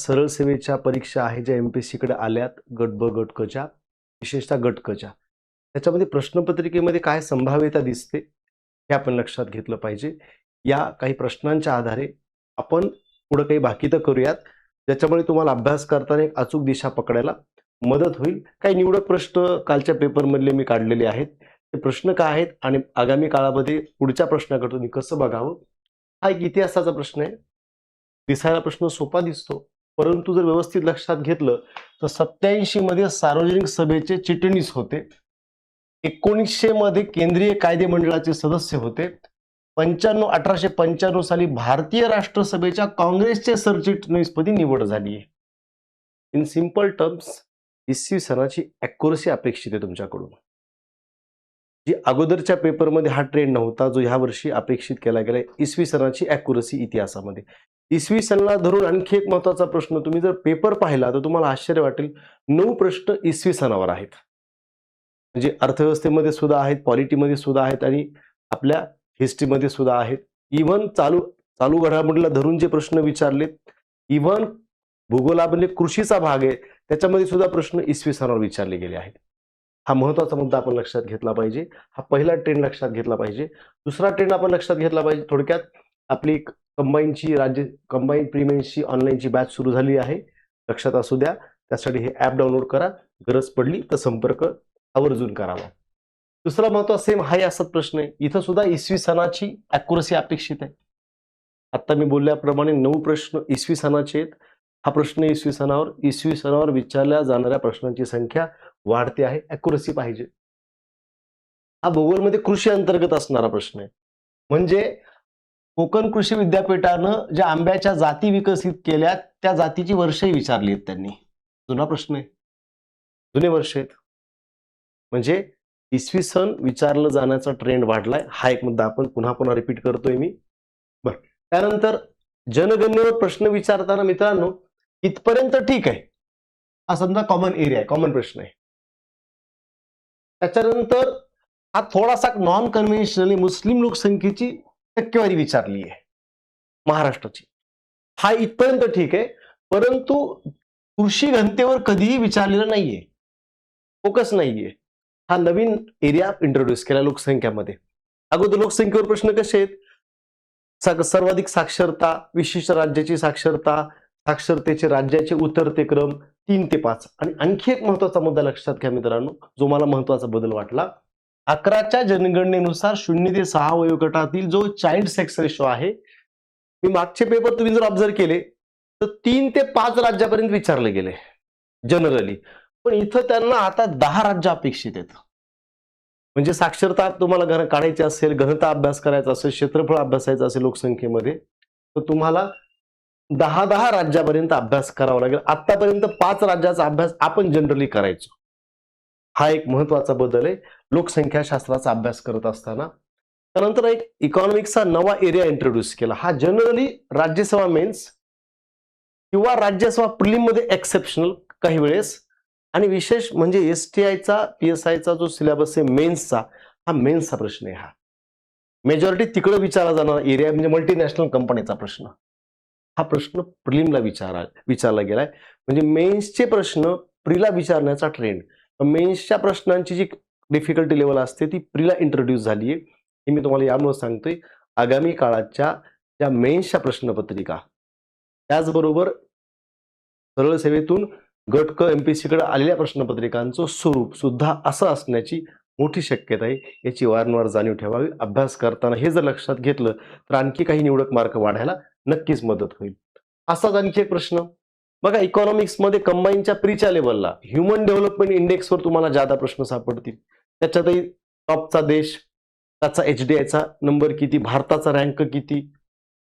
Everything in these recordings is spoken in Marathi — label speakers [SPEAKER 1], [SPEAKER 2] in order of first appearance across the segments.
[SPEAKER 1] सरळ सेवेच्या परीक्षा आहे ज्या MPSC कडे आल्यात गट ब गट क च्या, विशेषतः गट क च्या. त्याच्यामध्ये प्रश्नपत्रिकेमध्ये काय संभाव्यता दिसते हे आपण लक्षात घेतलं पाहिजे. या काही प्रश्नांच्या आधारे आपण पुढे काही भाकितं करूयात ज्याच्यामुळे तुम्हाला अभ्यास करताना एक अचूक दिशा पकडायला मदत होईल. काही निवडक प्रश्न कालच्या पेपरमधले मी काढलेले आहेत. ते प्रश्न काय आहेत आणि आगामी काळामध्ये पुढच्या प्रश्नाकडे तुम्ही कसं बघावं, हा एक इतिहासाचा प्रश्न आहे. दिसायला प्रश्न सोपा दिसतो, परंतु जर व्यवस्थित लक्षात घेतलं तर 87 मध्ये सार्वजनिक सभेचे चिटणीस होते. 1900 मध्ये केंद्रीय कायदे मंडळाचे सदस्य होते. 1895 साली भारतीय राष्ट्रसभेच्या काँग्रेसचे सरचिटणीसपदी निवड झाली आहे. इन सिंपल टर्म्स इसवी सनाची ॲक्युरसी अपेक्षित आहे तुमच्याकडून. जी अगोदरच्या पेपरमध्ये हा ट्रेंड नव्हता जो ह्या वर्षी अपेक्षित केला गेला. इसवी सनाची ॲक्युरसी इतिहासामध्ये. इसवी सनाला धरून आणखी एक महत्त्वाचा प्रश्न, तुम्ही जर पेपर पाहिला तर तुम्हाला आश्चर्य वाटेल, 9 प्रश्न इसवी सनावर आहेत. म्हणजे अर्थव्यवस्थेमध्ये सुद्धा आहेत, पॉलिटीमध्ये सुद्धा आहेत आणि आपल्या हिस्ट्रीमध्ये सुद्धा आहेत. इव्हन चालू घडामोडीला धरून जे प्रश्न विचारलेत, इव्हन भूगोलामध्ये कृषीचा भाग आहे त्याच्यामध्ये सुद्धा प्रश्न इसवी सनावर विचारले गेले आहेत. हा महत्त्वाचा मुद्दा आपण लक्षात घेतला पाहिजे. हा पहिला ट्रेंड लक्षात घेतला पाहिजे. दुसरा ट्रेंड आपण लक्षात घेतला पाहिजे. थोडक्यात आपली कंबाईन प्रीमेन्सची ऑनलाईनची बॅच सुरू झाली आहे. लक्षात असू द्या. त्यासाठी हे ॲप डाउनलोड करा. गरज पडली तर संपर्क आवर्जून करावा. दुसरा महत्त्वाचा सेम हाही असाच प्रश्न आहे. इथं सुद्धा इसवी सनाची ॲक्युरसी अपेक्षित आहे. आता मी बोलल्याप्रमाणे 9 प्रश्न इसवी सनाचे आहेत. हा प्रश्न इसवी सनावर विचारल्या जाणाऱ्या प्रश्नांची संख्या वाढते आहे. ॲक्युरसी पाहिजे. हा भूगोलमध्ये कृषी अंतर्गत असणारा प्रश्न आहे. म्हणजे कोकण कृषी विद्यापीठानं ज्या आंब्याच्या जाती विकसित केल्या त्या जातीची वर्षही विचारली आहेत त्यांनी. जुना प्रश्न आहे. जुने वर्ष आहेत. म्हणजे इसवी सन विचारलं जाण्याचा ट्रेंड वाढलाय. हा एक मुद्दा आपण पुन्हा पुन्हा रिपीट करतोय मी. बरं, त्यानंतर जनगणनेवर प्रश्न विचारताना मित्रांनो इथपर्यंत ठीक आहे. हा समजा कॉमन एरिया आहे, कॉमन प्रश्न आहे. त्याच्यानंतर हा थोडासा नॉन कन्व्हेन्शनली मुस्लिम लोकसंख्येची टक्केवारी विचारली आहे महाराष्ट्राची. हा इथपर्यंत ठीक आहे, परंतु कृषी घनतेवर कधीही विचारलेलं नाहीये, फोकस नाहीये. हा नवीन एरिया इंट्रोड्यूस केला लोकसंख्यामध्ये. अगोदर लोकसंख्येवर प्रश्न कसे आहेत? सर्वाधिक साक्षरता, विशिष्ट राज्याची साक्षरता, साक्षरतेचे राज्याचे उतरते क्रम 3 ते 5. आणि आणखी एक महत्त्वाचा मुद्दा लक्षात घ्या मित्रांनो, जो मला महत्त्वाचा बदल वाटला. 11च्या जनगणनेनुसार 0 ते 6 वयोगटातील जो चाइल्ड सेक्स रेशो आहे, मी मागचे पेपर तुम्ही जर ऑब्झर्व केले तर 3 ते 5 राज्यापर्यंत विचारले गेले जनरली. पण इथं त्यांना आता 10 राज्य अपेक्षित आहेत. म्हणजे साक्षरता तुम्हाला काढायची असेल, घनता अभ्यास करायचा असेल, क्षेत्रफळ अभ्यासायचं असेल लोकसंख्येमध्ये, तर तुम्हाला 10 राज्यापर्यंत अभ्यास करावा लागेल. आतापर्यंत 5 राज्याचा अभ्यास आपण जनरली करायचो. हा एक महत्त्वाचा बदल आहे लोकसंख्या शास्त्राचा अभ्यास करत असताना. त्यानंतर एक इकॉनॉमिक्सचा नवा एरिया इंट्रोड्यूस केला. हा जनरली राज्यसेवा मेन्स किंवा राज्यसेवा प्रिलिम मध्ये एक्सेप्शनल काही वेळेस, आणि विशेष म्हणजे STIचा PSIचा जो सिलेबस आहे मेन्सचा, हा मेन्सचा प्रश्न आहे. हा मेजॉरिटी तिकडे विचारला जाणारा एरिया म्हणजे मल्टीनॅशनल कंपनीचा प्रश्न. हा प्रश्न प्रिलिमला विचारला गेलाय. म्हणजे मेन्सचे प्रश्न प्रीला विचारण्याचा ट्रेंड, मेन्सच्या प्रश्नांची जी डिफिकल्टी लेवल असते ती प्रीला इंट्रोड्यूस झाली आहे. हे मी तुम्हाला यामुळे सांगतोय. आगामी काळाच्या ज्या मेन्सच्या प्रश्नपत्रिका, त्याचबरोबर सरळ सेवेतून गट क MPSC कडे आलेल्या प्रश्नपत्रिकांचं स्वरूप सुद्धा असं असण्याची मोठी शक्यता आहे. याची वारंवार जाणीव ठेवावी. अभ्यास करताना हे जर लक्षात घेतलं तर आणखी काही निवडक मार्क वाढायला नक्कीच मदत होईल. असाच आणखी एक प्रश्न बघा, इकॉनॉमिक्समध्ये कंबाईनच्या प्रीच्या लेवलला ह्युमन डेव्हलपमेंट इंडेक्सवर तुम्हाला जादा प्रश्न सापडतील. त्याच्यातही टॉपचा देश, त्याचा HDIचा नंबर किती, भारताचा रँक किती,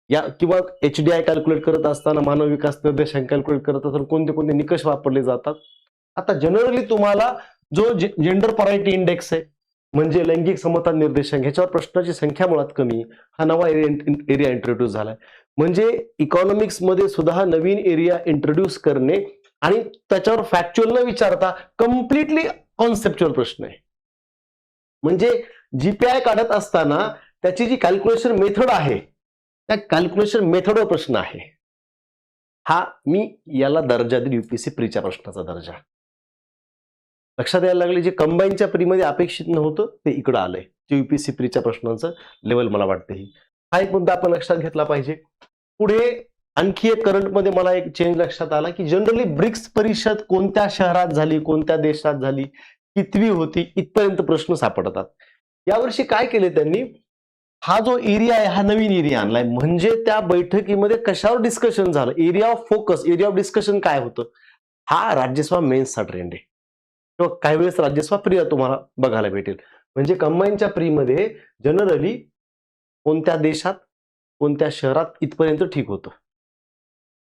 [SPEAKER 1] या किंवा HDI कॅल्क्युलेट करत असताना मानव विकास निर्देशांक कॅल्क्युलेट करत असताना कोणते कोणते निकष वापरले जातात. आता जनरली तुम्हाला जो जेंडर परायटी इंडेक्स आहे म्हणजे लैंगिक समता निर्देशांक, ह्याच्यावर प्रश्नाची संख्या मुळात कमी, हा नवा एरिया इंट्रोड्यूस झालाय. म्हणजे इकॉनॉमिक्स मध्ये सुद्धा हा नवीन एरिया इंट्रोड्यूस करणे आणि त्याच्यावर फॅक्च्युअल न विचारता कम्प्लिटली कॉन्सेप्च्युअल प्रश्न आहे. म्हणजे GPI काढत असताना त्याची जी कॅल्क्युलेशन मेथड आहे त्या कॅल्क्युलेशन मेथडवर प्रश्न आहे. हा मी याला दर्जा देईल युपीएससी प्रीच्या प्रश्नाचा दर्जा. लक्षात यायला लागले, जे कंबाईनच्या प्रीमध्ये अपेक्षित नव्हतं ते इकडं आलंय, जे युपीएससी प्रीच्या प्रश्नांचं लेवल मला वाटतं ही. हा एक मुद्दा आपण लक्षात घेतला पाहिजे. पुढे आणखी एक करंटमध्ये मला एक चेंज लक्षात आला की जनरली ब्रिक्स परिषद कोणत्या शहरात झाली, कोणत्या देशात झाली, कितवी होती, इथपर्यंत प्रश्न सापडतात. यावर्षी काय केले त्यांनी, हा जो एरिया आहे हा नवीन एरिया आणलाय. म्हणजे त्या बैठकीमध्ये कशावर डिस्कशन झालं, area of focus, area of discussion काय होतं, हा राज्यसभा मेन्सचा ट्रेंड आहे किंवा काही वेळेस राज्यसभा प्री तुम्हाला बघायला भेटेल. म्हणजे कंबाईनच्या प्रीमध्ये जनरली कोणत्या देशात, कोणत्या शहरात इथपर्यंत ठीक होतं.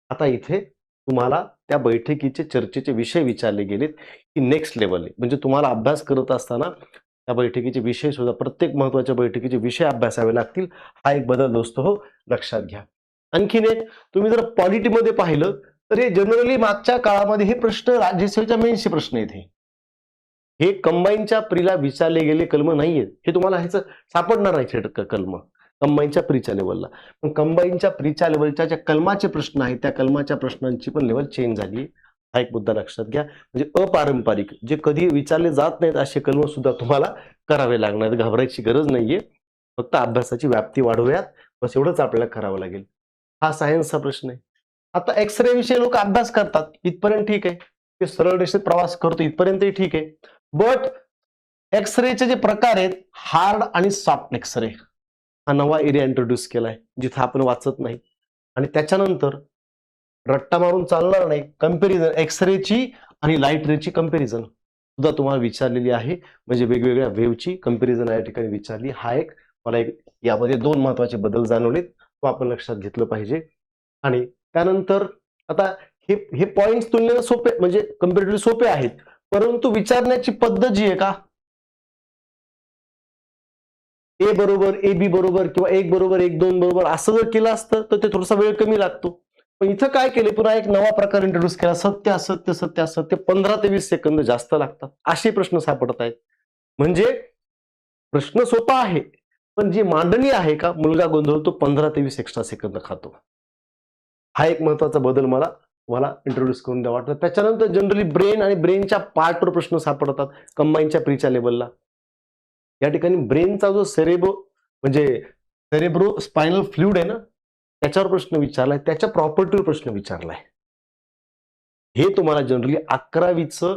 [SPEAKER 1] आता इथे तुम्हाला त्या बैठकीचे चर्चेचे विषय विचारले गेलेत की नेक्स्ट लेवल आहे. म्हणजे तुम्हाला अभ्यास करत असताना त्या बैठकीचे विषय सुद्धा, प्रत्येक महत्वाच्या बैठकीचे विषय अभ्यासावे लागतील. हा एक बदल दोस्त हो लक्षात घ्या. आणखीन एक, तुम्ही जर पॉलिटीमध्ये पाहिलं तर हे जनरली मागच्या काळामध्ये हे प्रश्न राज्यसभेच्या मेन्सचे प्रश्न आहेत. हे कंबाईनच्या प्रीला विचारले गेले कलम नाहीयेत. हे तुम्हाला ह्याचं सापडणार नाही कलम कंबाईनच्या प्रीच्या लेवलला. पण कंबाईनच्या प्रीच्या लेवलच्या ज्या कलमाचे प्रश्न आहेत त्या कलमाच्या प्रश्नांची पण लेवल चेंज झाली. हा एक मुद्दा लक्षात घ्या. म्हणजे अपारंपरिक, जे कधी विचारले जात नाहीत असे कलम सुद्धा तुम्हाला करावे लागणार. घाबरायची गरज नाहीये, फक्त अभ्यासाची व्याप्ती वाढवूयात, बस एवढंच आपल्याला करावं लागेल. हा सायन्सचा प्रश्न आहे. आता एक्सरे विषयी लोक अभ्यास करतात, इथपर्यंत ठीक आहे. ते सरळ रेषेत प्रवास करतो, इथपर्यंतही ठीक आहे. बट एक्सरेचे जे प्रकार आहेत, हार्ड आणि सॉफ्ट एक्सरे, हा नवा एरिया इंट्रोड्यूस केलाय जिथं आपण वाचत नाही. आणि त्याच्यानंतर रट्टा मारून चालणार नाही, कंपॅरिझन एक्सरेची आणि लाईट रेची कंपॅरिझन सुद्धा तुम्हाला विचारलेली आहे. म्हणजे वेगवेगळ्या वेव्हची कंपॅरिझन या ठिकाणी विचारली. हा एक मला एक यामध्ये दोन महत्वाचे बदल जाणवलेत, तो आपण लक्षात घेतलं पाहिजे. आणि त्यानंतर आता हे पॉइंट्स तुलनेने सोपे, म्हणजे कंपॅरेटिव्हली सोपे आहेत, परंतु विचारण्याची पद्धत जी आहे का, ए बरोबर, ए बी बरोबर किंवा 1 बरोबर 1 2 बरोबर असं जर केलं असतं तर ते थोडासा वेळ कमी लागतो. पण इथं काय केले, पुन्हा एक नवा प्रकार इंट्रोड्यूस केला, सत्य असत्य सत्य असत्य, 15 ते 20 सेकंद जास्त लागतात असे प्रश्न सापडत आहेत. म्हणजे प्रश्न सोपा आहे, पण जी मांडणी आहे का, मुलगा गोंधळतो, 15 ते 20 एक्स्ट्रा सेकंद खातो. हा एक महत्वाचा बदल मला इंट्रोड्यूस करून द्या वाटतं. त्याच्यानंतर जनरली ब्रेन आणि ब्रेनच्या पार्टवर प्रश्न सापडतात कंबाईनच्या प्रीच्या लेवलला. या ठिकाणी ब्रेनचा जो म्हणजे सेरेब्रो स्पायनल फ्लुइड आहे ना, त्याच्यावर प्रश्न विचारलाय, त्याच्या प्रॉपर्टीवर प्रश्न विचारलाय. हे तुम्हाला जनरली 11वीचं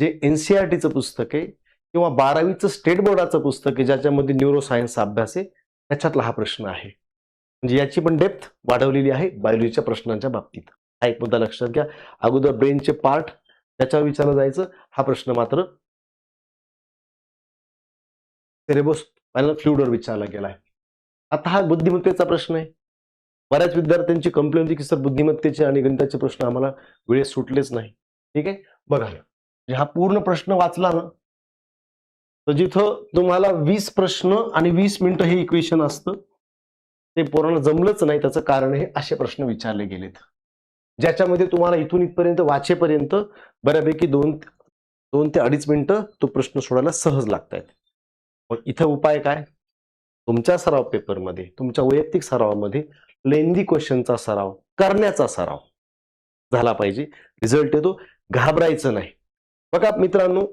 [SPEAKER 1] जे एनसीईआरटीचं पुस्तक आहे किंवा 12वीचं स्टेट बोर्डाचं पुस्तक आहे ज्याच्यामध्ये न्यूरोसायन्सचा अभ्यास आहे, त्याच्यातला हा प्रश्न आहे. म्हणजे याची पण डेप्थ वाढवलेली आहे बायोलॉजीच्या प्रश्नांच्या बाबतीत. हा एक मुद्दा लक्षात घ्या. अगोदर ब्रेनचे पार्ट त्याच्यावर विचारलं जायचं, हा प्रश्न मात्र सेरेब्रोस्पायनल फ्लुइडवर विचारला गेलाय. आता हा बुद्धिमत्तेचा प्रश्न आहे. बऱ्याच विद्यार्थ्यांची कंप्लेंट होती की सर बुद्धिमत्तेचे आणि गणिताचे प्रश्न आम्हाला वेळेत सुटलेच नाही. ठीक आहे, बघा हा पूर्ण प्रश्न वाचला ना, तर जिथं तुम्हाला 20 प्रश्न आणि 20 मिनिटं हे इक्वेशन असतं, ते पोरांना जमलंच नाही. त्याचं कारण हे असे प्रश्न विचारले गेलेत ज्याच्यामध्ये तुम्हाला इथून इथपर्यंत वाचेपर्यंत बऱ्यापैकी 2 ते 2.5 मिनिटं तो प्रश्न सोडायला सहज लागतायत. मग इथं उपाय काय, तुमच्या सराव पेपरमध्ये, तुमच्या वैयक्तिक सरावामध्ये लेंदी क्वेश्चनचा सराव करण्याचा सराव झाला पाहिजे. रिझल्ट येतो, घाबरायचं नाही. बघा मित्रांनो,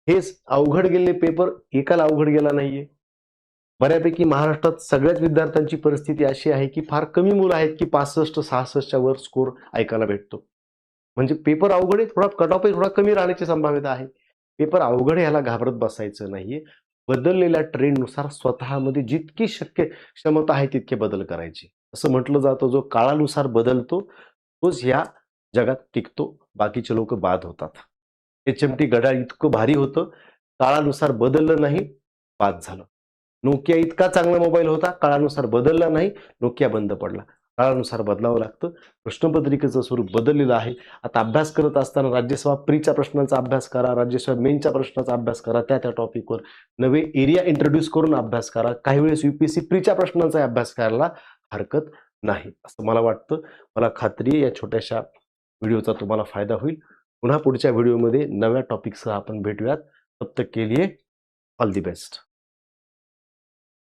[SPEAKER 1] हे अवघड गेलेले पेपर एकाला अवघड गेला नाहीये. बऱ्यापैकी महाराष्ट्रात सगळ्याच विद्यार्थ्यांची परिस्थिती अशी आहे की फार कमी मुलं आहेत की 65-66च्या वर स्कोर ऐकायला भेटतो. म्हणजे पेपर अवघड आहे, थोडा कट ऑफ थोडा कमी राहण्याची संभाव्यता आहे. पेपर अवघड आहे ह्याला घाबरत बसायचं नाहीये. बदललेल्या ट्रेंडनुसार स्वतःमध्ये जितकी शक्य क्षमता आहे तितके बदल करायचे. असं म्हटलं जातं, जो काळानुसार बदलतो तोच ह्या जगात टिकतो, बाकीचे लोक बाद होतात. HMT घड्याळ इतकं भारी होतं, काळानुसार बदललं नाही, बाद झालं. नोकिया इतका चांगला मोबाईल होता, काळानुसार बदलला नाही, नोकिया बंद पडला. काळानुसार बदलावं लागतं. प्रश्नपत्रिकेचं स्वरूप बदललेलं आहे. आता अभ्यास करत असताना राज्यसभा प्रीच्या प्रश्नांचा अभ्यास करा, राज्यसभा मेनच्या प्रश्नाचा अभ्यास करा, त्या टॉपिकवर नवे एरिया इंट्रोड्यूस करून अभ्यास करा. काही वेळेस युपीएससी प्रीच्या प्रश्नांचा अभ्यास करायला हरकत नाही, असं मला वाटतं. मला खात्री आहे या छोट्याशा व्हिडिओचा तुम्हाला फायदा होईल. पुन्हा पुढच्या व्हिडिओमध्ये नव्या टॉपिकसह आपण भेटूयात. तब तक के लिए ऑल दी बेस्ट.